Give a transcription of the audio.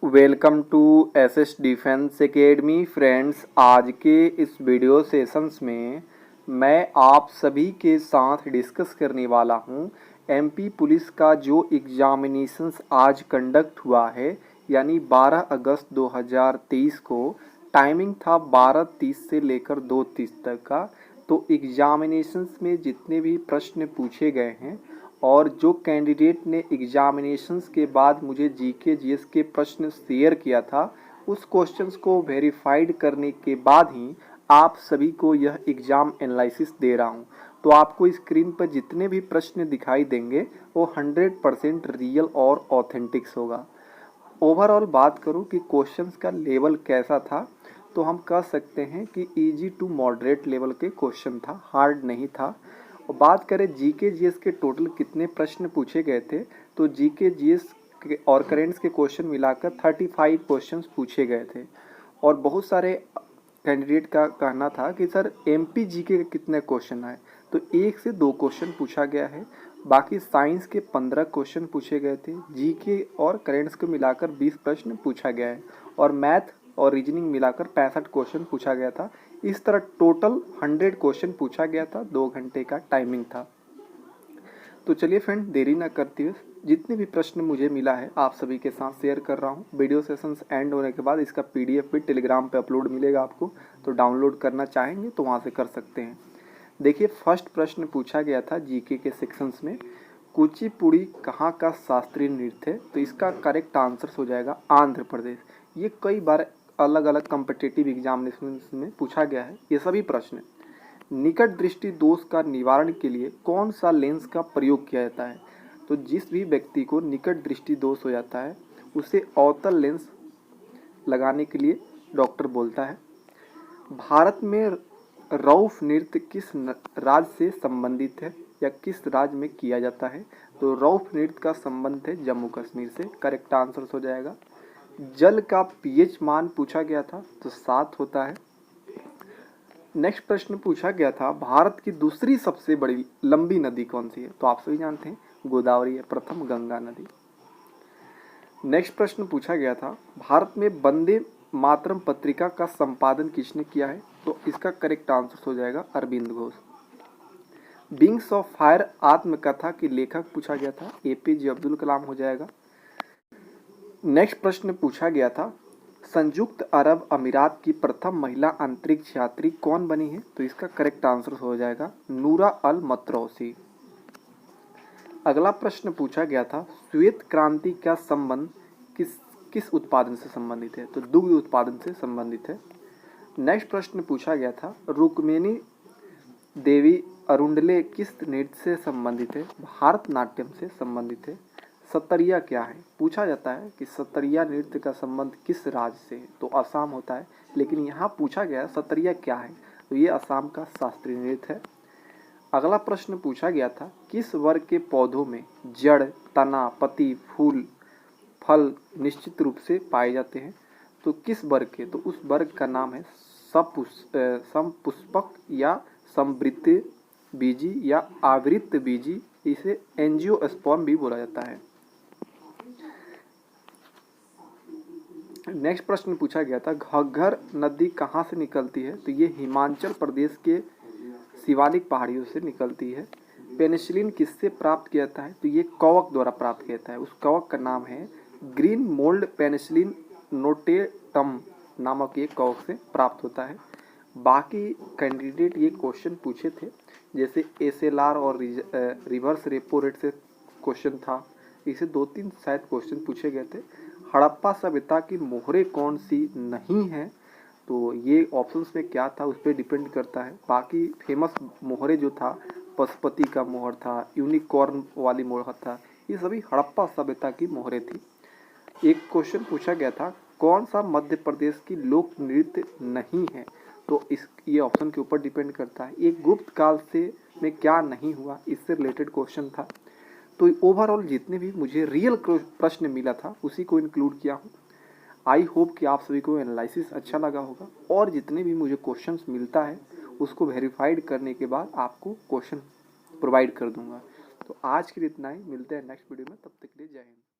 Welcome to SS defence academy friends. आज के इस वीडियो सेशंस में मैं आप सभी के साथ डिस्कस करने वाला हूं एमपी पुलिस का जो एग्जामिनेशंस आज कंडक्ट हुआ है, यानी 12 अगस्त 2023 को। टाइमिंग था 12:30 से लेकर 2:30 तक का। तो एग्जामिनेशंस में जितने भी प्रश्न पूछे गए हैं और जो कैंडिडेट ने एग्जामिनेशंस के बाद मुझे जीके जीएस के प्रश्न शेयर किया था, उस क्वेश्चंस को वेरीफाइड करने के बाद ही आप सभी को यह एग्ज़ाम एनालिसिस दे रहा हूं। तो आपको स्क्रीन पर जितने भी प्रश्न दिखाई देंगे वो 100% रियल और ऑथेंटिक्स होगा। ओवरऑल बात करूं कि क्वेश्चंस का लेवल कैसा था, तो हम कह सकते हैं कि इजी टू मॉडरेट लेवल के क्वेश्चन था, हार्ड नहीं था। और बात करें जीके जीएस के टोटल कितने प्रश्न पूछे गए थे, तो जीके जीएस के और करेंट्स के क्वेश्चन मिलाकर 35 क्वेश्चंस पूछे गए थे। और बहुत सारे कैंडिडेट का कहना था कि सर एमपी जीके के कितने क्वेश्चन आए, तो 1 से 2 क्वेश्चन पूछा गया है। बाकी साइंस के 15 क्वेश्चन पूछे गए थे। जीके और करेंट्स को मिलाकर 20 प्रश्न पूछा गया है और मैथ और रीजनिंग मिलाकर 65 क्वेश्चन पूछा गया था। इस तरह टोटल 100 क्वेश्चन पूछा गया था। 2 घंटे का टाइमिंग था। तो चलिए फ्रेंड, देरी ना करते हुए जितने भी प्रश्न मुझे मिला है आप सभी के साथ शेयर कर रहा हूँ। वीडियो सेशंस एंड होने के बाद इसका पीडीएफ भी टेलीग्राम पे अपलोड मिलेगा आपको, तो डाउनलोड करना चाहेंगे तो वहाँ से कर सकते हैं। देखिए, फर्स्ट प्रश्न पूछा गया था जीके के सेक्शंस में, कुचिपुड़ी कहाँ का शास्त्रीय नृत्य है, तो इसका करेक्ट आंसर हो जाएगा आंध्र प्रदेश। ये कई बार अलग अलग कॉम्पिटिटिव एग्जामिनेशन में पूछा गया है ये सभी प्रश्न। निकट दृष्टि दोष का निवारण के लिए कौन सा लेंस का प्रयोग किया जाता है, तो जिस भी व्यक्ति को निकट दृष्टि दोष हो जाता है उसे अवतल लेंस लगाने के लिए डॉक्टर बोलता है। भारत में रौफ नृत्य किस राज्य से संबंधित है या किस राज्य में किया जाता है, तो रौफ नृत्य का संबंध है जम्मू कश्मीर से। करेक्ट आंसर हो जाएगा। जल का पीएच मान पूछा गया था, तो 7 होता है। नेक्स्ट प्रश्न पूछा गया था, भारत की दूसरी सबसे बड़ी लंबी नदी कौन सी है, तो आप सभी जानते हैं गोदावरी है, प्रथम गंगा नदी। नेक्स्ट प्रश्न पूछा गया था, भारत में वंदे मातरम पत्रिका का संपादन किसने किया है, तो इसका करेक्ट आंसर हो जाएगा Arvind Ghosh. Wings of fire आत्मकथा के लेखक पूछा गया था, एपीजे अब्दुल कलाम हो जाएगा। नेक्स्ट प्रश्न पूछा गया था, संयुक्त अरब अमीरात की प्रथम महिला अंतरिक्ष यात्री कौन बनी है, तो इसका करेक्ट आंसर हो जाएगा नूरा अल मतरौसी। अगला प्रश्न पूछा गया था, श्वेत क्रांति का संबंध किस उत्पादन से संबंधित है, तो दुग्ध उत्पादन से संबंधित है। नेक्स्ट प्रश्न पूछा गया था, रुक्मिणी देवी अरुंडले किस नृत्य से संबंधित है, भारतनाट्यम से संबंधित है। सतरिया क्या है, पूछा जाता है कि सतरिया नृत्य का संबंध किस राज्य से है, तो असम होता है। लेकिन यहाँ पूछा गया सतरिया क्या है, तो ये असम का शास्त्रीय नृत्य है। अगला प्रश्न पूछा गया था, किस वर्ग के पौधों में जड़, तना, पत्ती, फूल, फल निश्चित रूप से पाए जाते हैं, तो किस वर्ग के, तो उस वर्ग का नाम है समपुष्पक या समवृत्त बीजी या आवृत्त बीजी। इसे एंजियोस्पर्म भी बोला जाता है। नेक्स्ट प्रश्न पूछा गया था, घग्गर नदी कहाँ से निकलती है, तो ये हिमाचल प्रदेश के शिवालिक पहाड़ियों से निकलती है। पेनिसिलिन किससे प्राप्त किया जाता है, तो ये कवक द्वारा प्राप्त किया जाता है। उस कवक का नाम है ग्रीन मोल्ड पेनिसिलिन नोटेटम नामक एक कवक से प्राप्त होता है। बाकी कैंडिडेट ये क्वेश्चन पूछे थे, जैसे एसएलआर और रिवर्स रेपो रेट से क्वेश्चन था। इसे 2-3 शायद क्वेश्चन पूछे गए थे। हड़प्पा सभ्यता की मोहरें कौन सी नहीं है, तो ये ऑप्शंस में क्या था उस पर डिपेंड करता है। बाकी फेमस मोहरे जो था, पशुपति का मोहर था, यूनिकॉर्न वाली मोहर था, ये सभी हड़प्पा सभ्यता की मोहरें थी। एक क्वेश्चन पूछा गया था, कौन सा मध्य प्रदेश की लोक नृत्य नहीं है, तो ये ऑप्शन के ऊपर डिपेंड करता है। एक गुप्त काल से में क्या नहीं हुआ, इससे रिलेटेड क्वेश्चन था। तो ओवरऑल जितने भी मुझे रियल प्रश्न मिला था उसी को इंक्लूड किया हूँ। आई होप कि आप सभी को एनालिसिस अच्छा लगा होगा, और जितने भी मुझे क्वेश्चंस मिलता है उसको वेरीफाइड करने के बाद आपको क्वेश्चन प्रोवाइड कर दूंगा। तो आज के लिए इतना ही, मिलते हैं नेक्स्ट वीडियो में, तब तक के लिए जय हिंद।